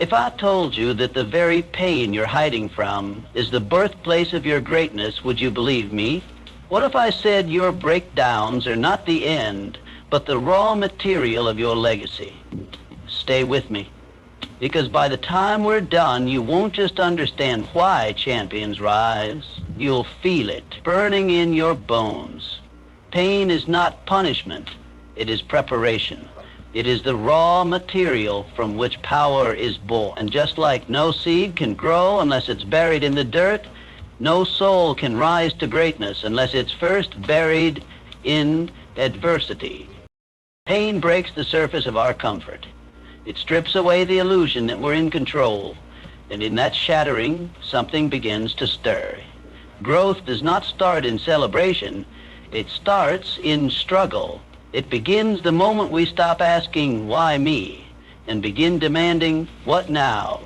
If I told you that the very pain you're hiding from is the birthplace of your greatness, would you believe me? What if I said your breakdowns are not the end, but the raw material of your legacy? Stay with me, because by the time we're done, you won't just understand why champions rise. You'll feel it burning in your bones. Pain is not punishment. It is preparation. It is the raw material from which power is born. And just like no seed can grow unless it's buried in the dirt, no soul can rise to greatness unless it's first buried in adversity. Pain breaks the surface of our comfort. It strips away the illusion that we're in control. And in that shattering, something begins to stir. Growth does not start in celebration. It starts in struggle. It begins the moment we stop asking, why me, and begin demanding, what now?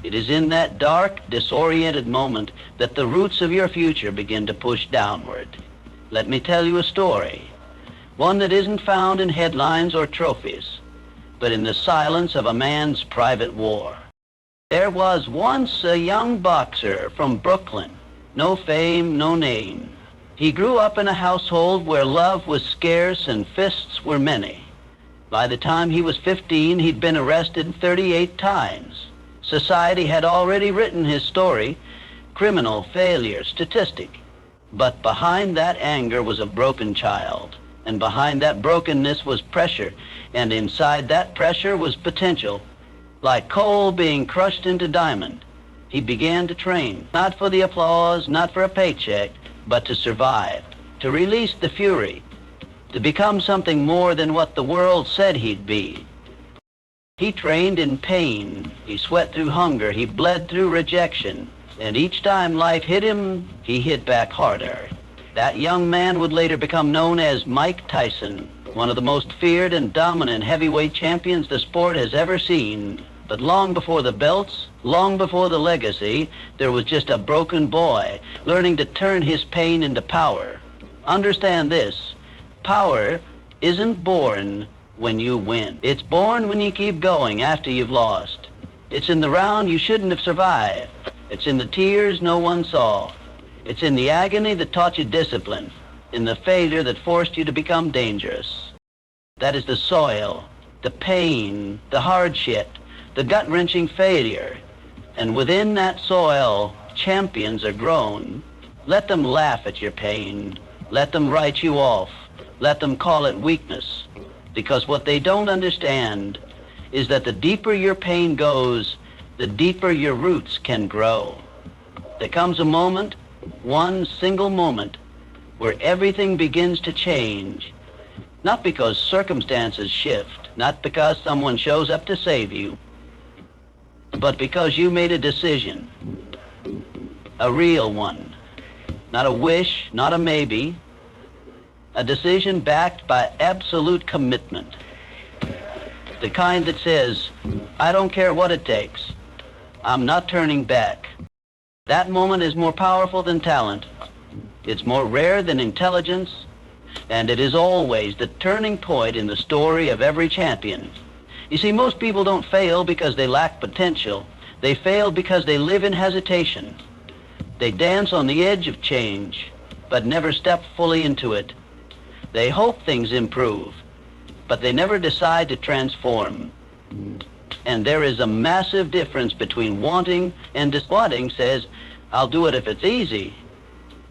It is in that dark, disoriented moment that the roots of your future begin to push downward. Let me tell you a story, one that isn't found in headlines or trophies, but in the silence of a man's private war. There was once a young boxer from Brooklyn, no fame, no name. He grew up in a household where love was scarce and fists were many. By the time he was 15, he'd been arrested 38 times. Society had already written his story, criminal, failure, statistic. But behind that anger was a broken child. And behind that brokenness was pressure. And inside that pressure was potential. Like coal being crushed into diamond, he began to train, not for the applause, not for a paycheck, but to survive, to release the fury, to become something more than what the world said he'd be. He trained in pain, he sweat through hunger, he bled through rejection, and each time life hit him, he hit back harder. That young man would later become known as Mike Tyson, one of the most feared and dominant heavyweight champions the sport has ever seen. But long before the belts, long before the legacy, there was just a broken boy learning to turn his pain into power. Understand this, power isn't born when you win. It's born when you keep going after you've lost. It's in the round you shouldn't have survived. It's in the tears no one saw. It's in the agony that taught you discipline, in the failure that forced you to become dangerous. That is the soil, the pain, the hardship, the gut-wrenching failure. And within that soil, champions are grown. Let them laugh at your pain. Let them write you off. Let them call it weakness. Because what they don't understand is that the deeper your pain goes, the deeper your roots can grow. There comes a moment, one single moment, where everything begins to change. Not because circumstances shift, not because someone shows up to save you, but because you made a decision, a real one, not a wish, not a maybe, a decision backed by absolute commitment, the kind that says, I don't care what it takes, I'm not turning back. That moment is more powerful than talent, it's more rare than intelligence, and it is always the turning point in the story of every champion. You see, most people don't fail because they lack potential. They fail because they live in hesitation. They dance on the edge of change, but never step fully into it. They hope things improve, but they never decide to transform. And there is a massive difference between wanting and wanting says, I'll do it if it's easy.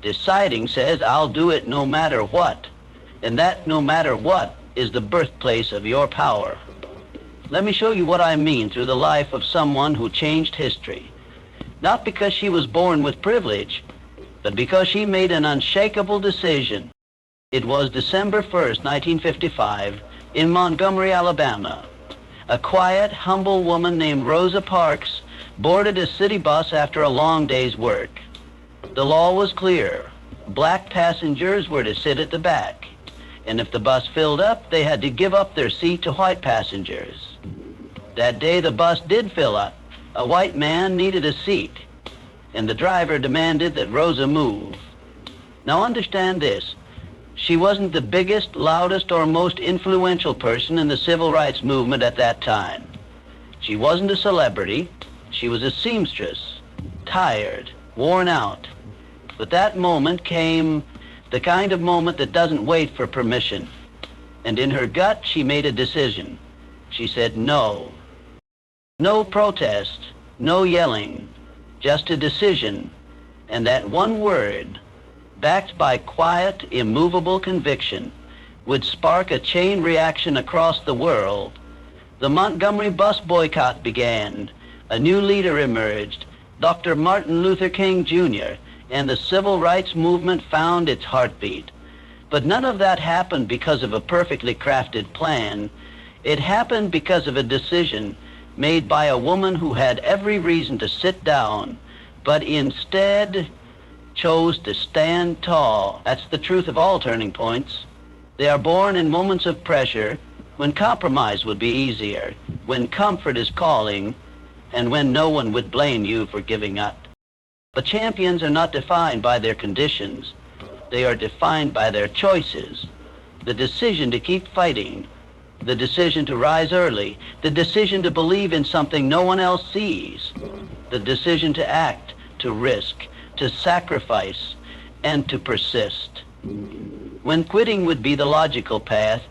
Deciding says, I'll do it no matter what. And that no matter what is the birthplace of your power. Let me show you what I mean through the life of someone who changed history. Not because she was born with privilege, but because she made an unshakable decision. It was December 1st, 1955, in Montgomery, Alabama. A quiet, humble woman named Rosa Parks boarded a city bus after a long day's work. The law was clear. Black passengers were to sit at the back, and if the bus filled up, they had to give up their seat to white passengers. That day the bus did fill up. A white man needed a seat, and the driver demanded that Rosa move. Now understand this. She wasn't the biggest, loudest, or most influential person in the civil rights movement at that time. She wasn't a celebrity. She was a seamstress, tired, worn out. But that moment came the kind of moment that doesn't wait for permission. And in her gut, she made a decision. She said no. No protest, no yelling, just a decision. And that one word, backed by quiet, immovable conviction, would spark a chain reaction across the world. The Montgomery bus boycott began. A new leader emerged, Dr. Martin Luther King Jr., and the civil rights movement found its heartbeat. But none of that happened because of a perfectly crafted plan. It happened because of a decision made by a woman who had every reason to sit down, but instead chose to stand tall. That's the truth of all turning points. They are born in moments of pressure, when compromise would be easier, when comfort is calling, and when no one would blame you for giving up. But champions are not defined by their conditions. They are defined by their choices. The decision to keep fighting, the decision to rise early, the decision to believe in something no one else sees, the decision to act, to risk, to sacrifice, and to persist. When quitting would be the logical path.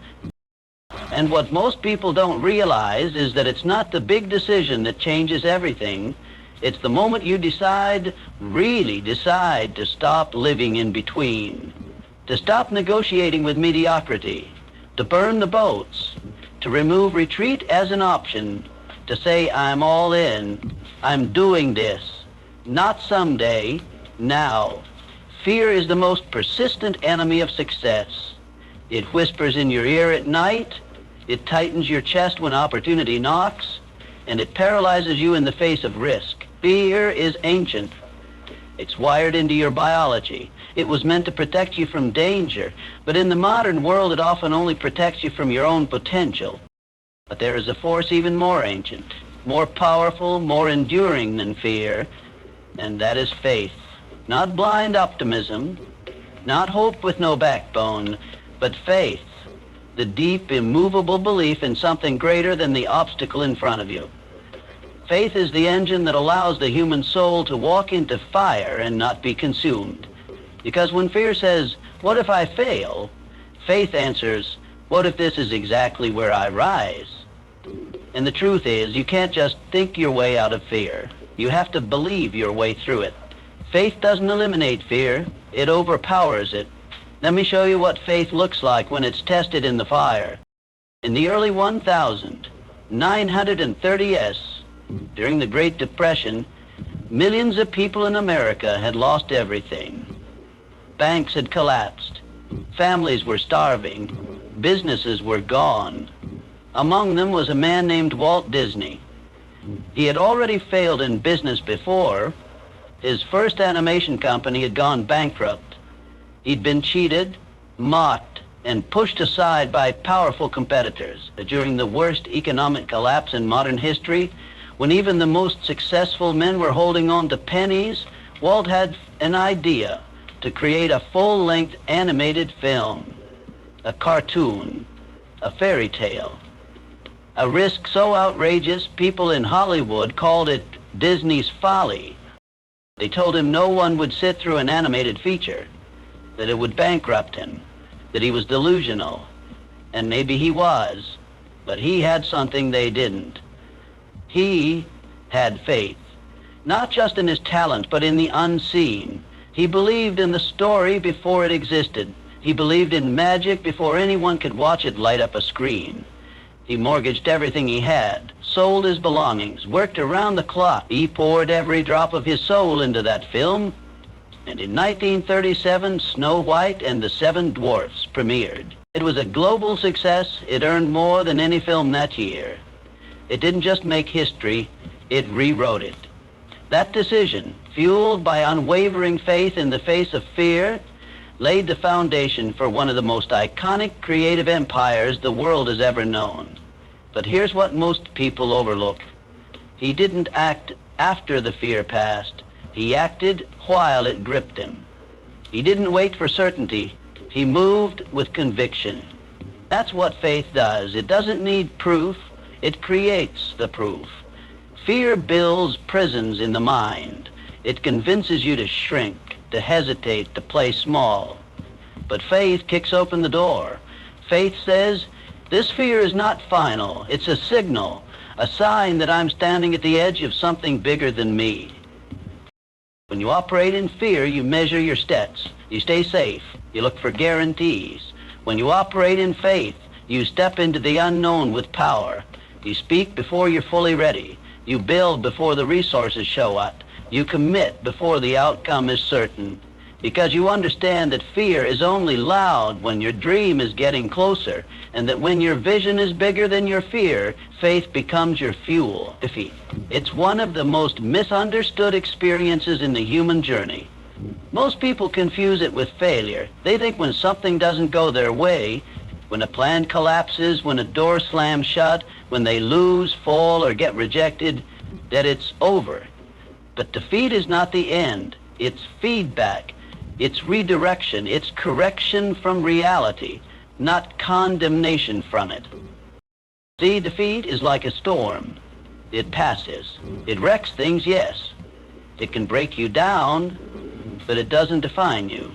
And what most people don't realize is that it's not the big decision that changes everything. It's the moment you decide, really decide, to stop living in between, to stop negotiating with mediocrity, to burn the boats, to remove retreat as an option, to say, I'm all in, I'm doing this, not someday, now. Fear is the most persistent enemy of success. It whispers in your ear at night, it tightens your chest when opportunity knocks, and it paralyzes you in the face of risk. Fear is ancient. It's wired into your biology. It was meant to protect you from danger, but in the modern world it often only protects you from your own potential. But there is a force even more ancient, more powerful, more enduring than fear, and that is faith. Not blind optimism, not hope with no backbone, but faith, the deep, immovable belief in something greater than the obstacle in front of you. Faith is the engine that allows the human soul to walk into fire and not be consumed. Because when fear says, what if I fail? Faith answers, what if this is exactly where I rise? And the truth is, you can't just think your way out of fear. You have to believe your way through it. Faith doesn't eliminate fear, it overpowers it. Let me show you what faith looks like when it's tested in the fire. In the early 1930s, during the Great Depression, millions of people in America had lost everything. Banks had collapsed. Families were starving. Businesses were gone. Among them was a man named Walt Disney. He had already failed in business before. His first animation company had gone bankrupt. He'd been cheated, mocked, and pushed aside by powerful competitors. During the worst economic collapse in modern history, when even the most successful men were holding on to pennies, Walt had an idea to create a full-length animated film, a cartoon, a fairy tale. A risk so outrageous, people in Hollywood called it Disney's folly. They told him no one would sit through an animated feature, that it would bankrupt him, that he was delusional, and maybe he was, but he had something they didn't. He had faith, not just in his talent, but in the unseen. He believed in the story before it existed. He believed in magic before anyone could watch it light up a screen. He mortgaged everything he had, sold his belongings, worked around the clock. He poured every drop of his soul into that film. And in 1937, Snow White and the Seven Dwarfs premiered. It was a global success. It earned more than any film that year. It didn't just make history, it rewrote it. That decision, fueled by unwavering faith in the face of fear, laid the foundation for one of the most iconic creative empires the world has ever known. But here's what most people overlook. He didn't act after the fear passed. He acted while it gripped him. He didn't wait for certainty. He moved with conviction. That's what faith does. It doesn't need proof. It creates the proof. Fear builds prisons in the mind. It convinces you to shrink, to hesitate, to play small. But faith kicks open the door. Faith says, this fear is not final. It's a signal, a sign that I'm standing at the edge of something bigger than me. When you operate in fear, you measure your steps. You stay safe. You look for guarantees. When you operate in faith, you step into the unknown with power. You speak before you're fully ready. You build before the resources show up. You commit before the outcome is certain. Because you understand that fear is only loud when your dream is getting closer, and that when your vision is bigger than your fear, faith becomes your fuel. Defeat. It's one of the most misunderstood experiences in the human journey. Most people confuse it with failure. They think when something doesn't go their way, when a plan collapses, when a door slams shut, when they lose, fall, or get rejected, that it's over. But defeat is not the end. It's feedback. It's redirection. It's correction from reality, not condemnation from it. See, defeat is like a storm. It passes. It wrecks things, yes. It can break you down, but it doesn't define you.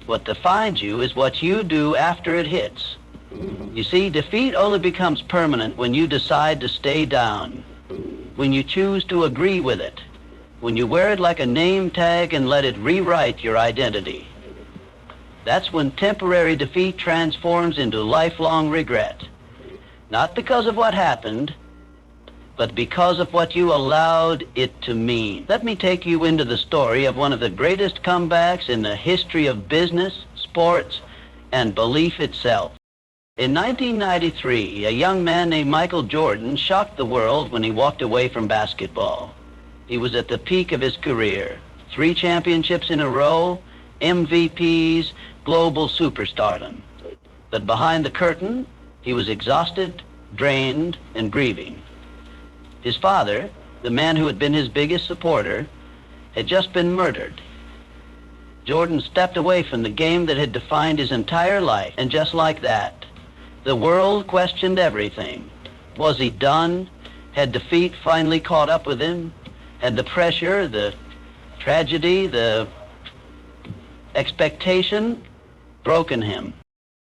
What defines you is what you do after it hits. You see, defeat only becomes permanent when you decide to stay down, when you choose to agree with it, when you wear it like a name tag and let it rewrite your identity. That's when temporary defeat transforms into lifelong regret. Not because of what happened, but because of what you allowed it to mean. Let me take you into the story of one of the greatest comebacks in the history of business, sports, and belief itself. In 1993, a young man named Michael Jordan shocked the world when he walked away from basketball. He was at the peak of his career. 3 championships in a row, MVPs, global superstardom. But behind the curtain, he was exhausted, drained, and grieving. His father, the man who had been his biggest supporter, had just been murdered. Jordan stepped away from the game that had defined his entire life, and just like that, the world questioned everything. Was he done? Had defeat finally caught up with him? Had the pressure, the tragedy, the expectation broken him?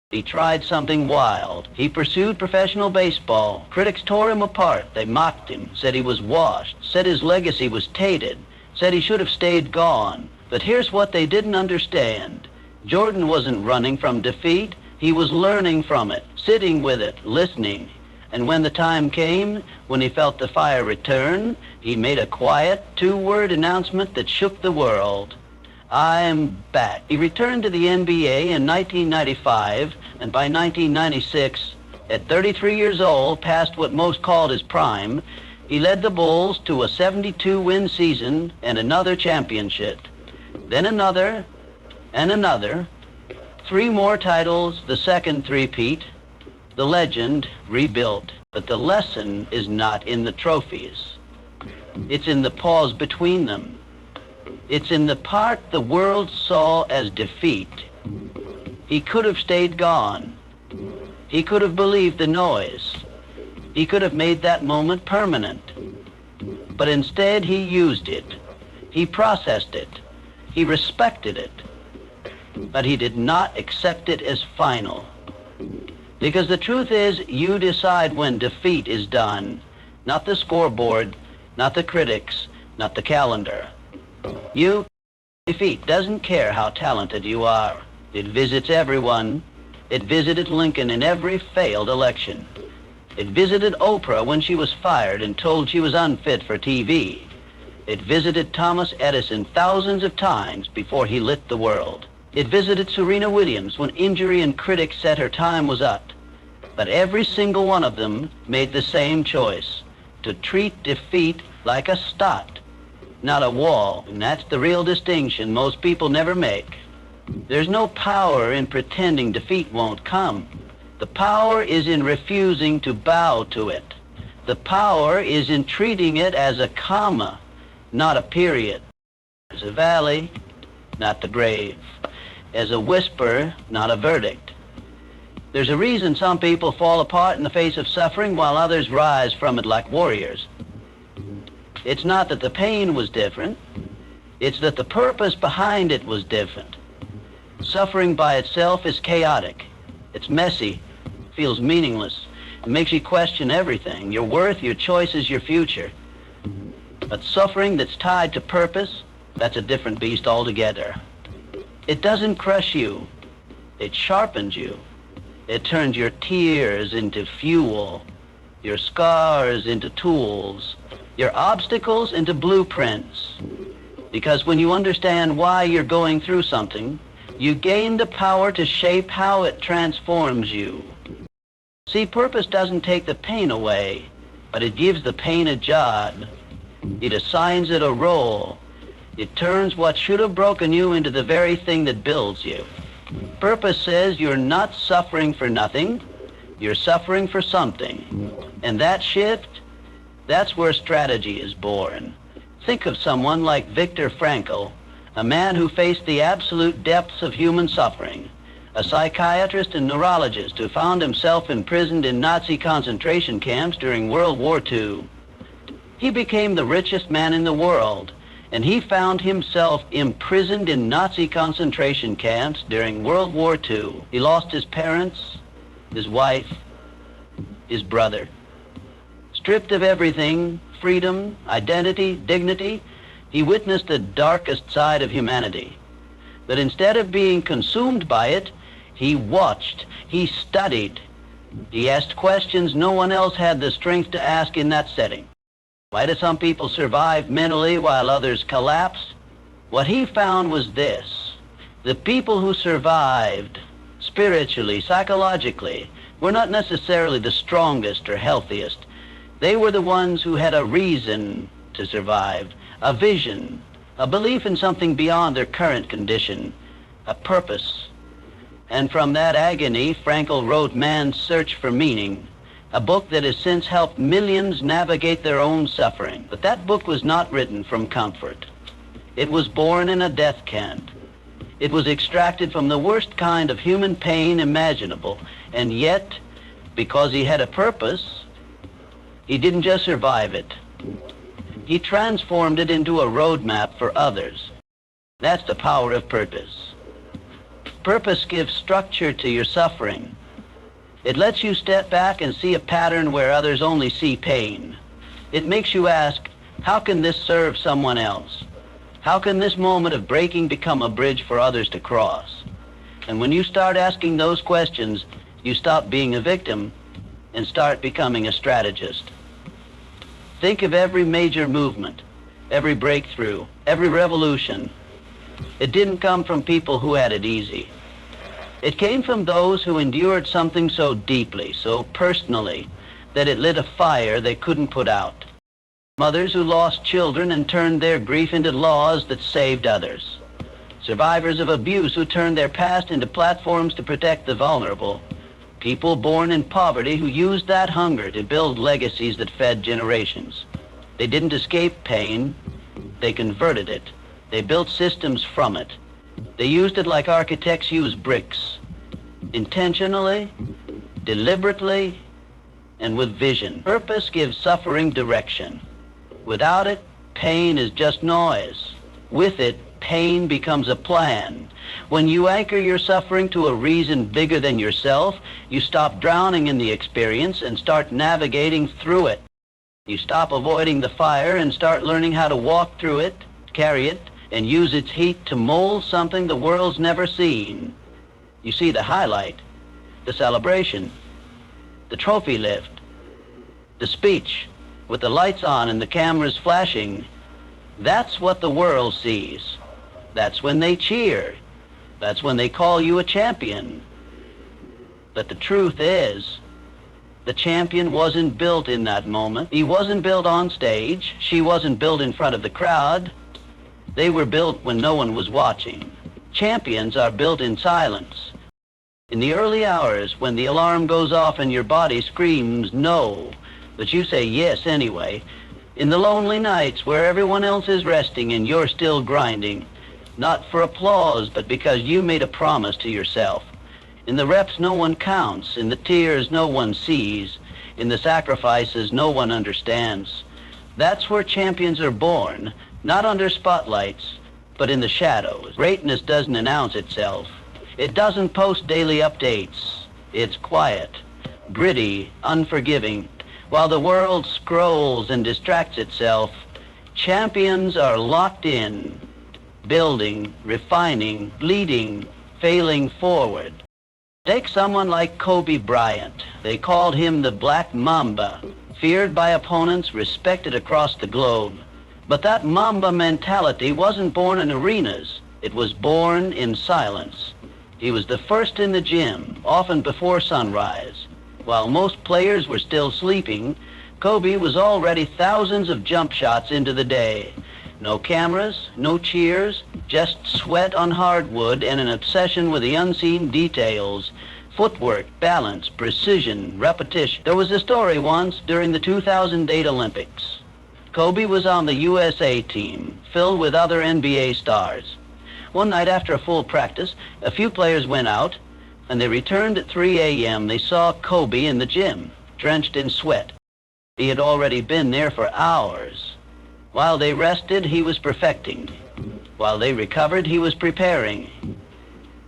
He tried something wild. He pursued professional baseball. Critics tore him apart. They mocked him, said he was washed, said his legacy was tainted, said he should have stayed gone. But here's what they didn't understand. Jordan wasn't running from defeat. He was learning from it, sitting with it, listening. And when the time came, when he felt the fire return, he made a quiet 2-word announcement that shook the world. I'm back. He returned to the NBA in 1995, and by 1996, at 33 years old, past what most called his prime, he led the Bulls to a 72-win season and another championship. Then another, and another. 3 more titles, the second three-peat. The legend rebuilt. But the lesson is not in the trophies. It's in the pause between them. It's in the part the world saw as defeat. He could have stayed gone. He could have believed the noise. He could have made that moment permanent. But instead he used it. He processed it. He respected it. But he did not accept it as final. Because the truth is, you decide when defeat is done. Not the scoreboard, not the critics, not the calendar. You, defeat doesn't care how talented you are. It visits everyone. It visited Lincoln in every failed election. It visited Oprah when she was fired and told she was unfit for TV. It visited Thomas Edison thousands of times before he lit the world. It visited Serena Williams when injury and critics said her time was up. But every single one of them made the same choice, to treat defeat like a start, not a wall. And that's the real distinction most people never make. There's no power in pretending defeat won't come. The power is in refusing to bow to it. The power is in treating it as a comma, not a period. As a valley, not the grave. As a whisper, not a verdict. There's a reason some people fall apart in the face of suffering while others rise from it like warriors. It's not that the pain was different. It's that the purpose behind it was different. Suffering by itself is chaotic. It's messy, feels meaningless. It makes you question everything, your worth, your choices, your future. But suffering that's tied to purpose, that's a different beast altogether. It doesn't crush you. It sharpens you. It turns your tears into fuel, your scars into tools, your obstacles into blueprints. Because when you understand why you're going through something, you gain the power to shape how it transforms you. See, purpose doesn't take the pain away, but it gives the pain a job. It assigns it a role. It turns what should have broken you into the very thing that builds you. Purpose says you're not suffering for nothing, you're suffering for something. And that shift, that's where strategy is born. Think of someone like Viktor Frankl, a man who faced the absolute depths of human suffering, a psychiatrist and neurologist who found himself imprisoned in Nazi concentration camps during World War II. He became the richest man in the world, and he found himself imprisoned in Nazi concentration camps during World War II. He lost his parents, his wife, his brother. Stripped of everything, freedom, identity, dignity, he witnessed the darkest side of humanity. But instead of being consumed by it, he watched, he studied. He asked questions no one else had the strength to ask in that setting. Why do some people survive mentally while others collapse? What he found was this: the people who survived spiritually, psychologically, were not necessarily the strongest or healthiest. They were the ones who had a reason to survive, a vision, a belief in something beyond their current condition, a purpose. And from that agony, Frankl wrote Man's Search for Meaning, a book that has since helped millions navigate their own suffering. But that book was not written from comfort. It was born in a death camp. It was extracted from the worst kind of human pain imaginable. And yet, because he had a purpose, he didn't just survive it. He transformed it into a roadmap for others. That's the power of purpose. Purpose gives structure to your suffering. It lets you step back and see a pattern where others only see pain. It makes you ask, how can this serve someone else? How can this moment of breaking become a bridge for others to cross? And when you start asking those questions, you stop being a victim and start becoming a strategist. Think of every major movement, every breakthrough, every revolution. It didn't come from people who had it easy. It came from those who endured something so deeply, so personally, that it lit a fire they couldn't put out. Mothers who lost children and turned their grief into laws that saved others. Survivors of abuse who turned their past into platforms to protect the vulnerable. People born in poverty who used that hunger to build legacies that fed generations. They didn't escape pain, they converted it. They built systems from it. They used it like architects use bricks, intentionally, deliberately, and with vision. Purpose gives suffering direction. Without it, pain is just noise. With it, pain becomes a plan. When you anchor your suffering to a reason bigger than yourself, you stop drowning in the experience and start navigating through it. You stop avoiding the fire and start learning how to walk through it, carry it, and use its heat to mold something the world's never seen. You see the highlight, the celebration, the trophy lift, the speech with the lights on and the cameras flashing. That's what the world sees. That's when they cheer. That's when they call you a champion. But the truth is, the champion wasn't built in that moment. He wasn't built on stage. She wasn't built in front of the crowd. They were built when no one was watching. Champions are built in silence. In the early hours when the alarm goes off and your body screams no, but you say yes anyway. In the lonely nights where everyone else is resting and you're still grinding, not for applause, but because you made a promise to yourself. In the reps no one counts, in the tears no one sees, in the sacrifices no one understands. That's where champions are born, not under spotlights, but in the shadows. Greatness doesn't announce itself. It doesn't post daily updates. It's quiet, gritty, unforgiving. While the world scrolls and distracts itself, champions are locked in, building, refining, leading, failing forward. Take someone like Kobe Bryant. They called him the Black Mamba, feared by opponents, respected across the globe. But that Mamba mentality wasn't born in arenas. It was born in silence. He was the first in the gym, often before sunrise. While most players were still sleeping, Kobe was already thousands of jump shots into the day. No cameras, no cheers, just sweat on hardwood and an obsession with the unseen details. Footwork, balance, precision, repetition. There was a story once during the 2008 Olympics. Kobe was on the USA team, filled with other NBA stars. One night after a full practice, a few players went out, and they returned at 3 a.m. They saw Kobe in the gym, drenched in sweat. He had already been there for hours. While they rested, he was perfecting. While they recovered, he was preparing.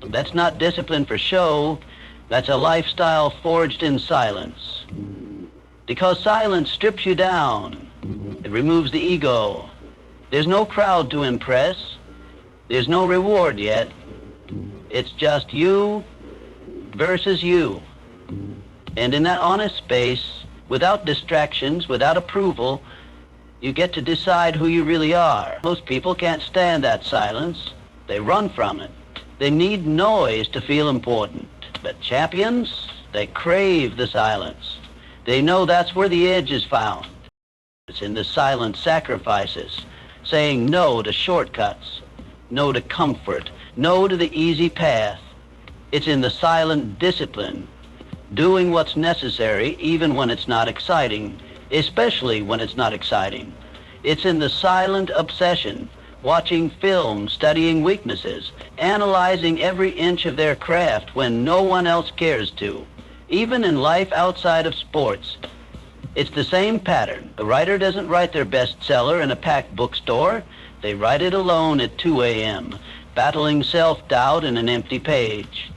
That's not discipline for show. That's a lifestyle forged in silence. Because silence strips you down. It removes the ego. There's no crowd to impress. There's no reward yet. It's just you versus you. And in that honest space, without distractions, without approval, you get to decide who you really are. Most people can't stand that silence. They run from it. They need noise to feel important. But champions, they crave the silence. They know that's where the edge is found. It's in the silent sacrifices, saying no to shortcuts, no to comfort, no to the easy path. It's in the silent discipline, doing what's necessary even when it's not exciting, especially when it's not exciting. It's in the silent obsession, watching film, studying weaknesses, analyzing every inch of their craft when no one else cares to. Even in life outside of sports, it's the same pattern. The writer doesn't write their bestseller in a packed bookstore. They write it alone at 2 a.m., battling self-doubt in an empty page.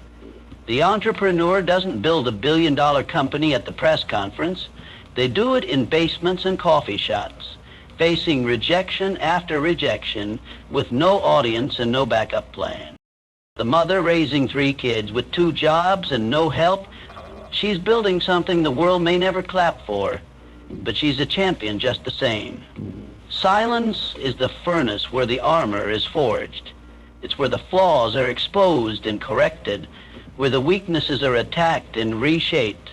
The entrepreneur doesn't build a billion-dollar company at the press conference. They do it in basements and coffee shops, facing rejection after rejection with no audience and no backup plan. The mother raising 3 kids with 2 jobs and no help, she's building something the world may never clap for, but she's a champion just the same. Silence is the furnace where the armor is forged. It's where the flaws are exposed and corrected, where the weaknesses are attacked and reshaped.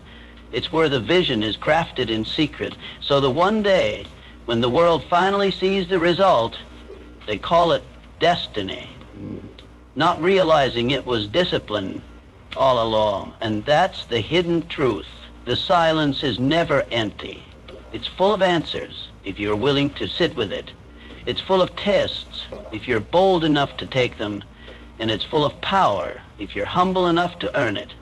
It's where the vision is crafted in secret, so that one day, when the world finally sees the result, they call it destiny, not realizing it was discipline all along. And that's the hidden truth. The silence is never empty. It's full of answers if you're willing to sit with it. It's full of tests if you're bold enough to take them. And it's full of power if you're humble enough to earn it.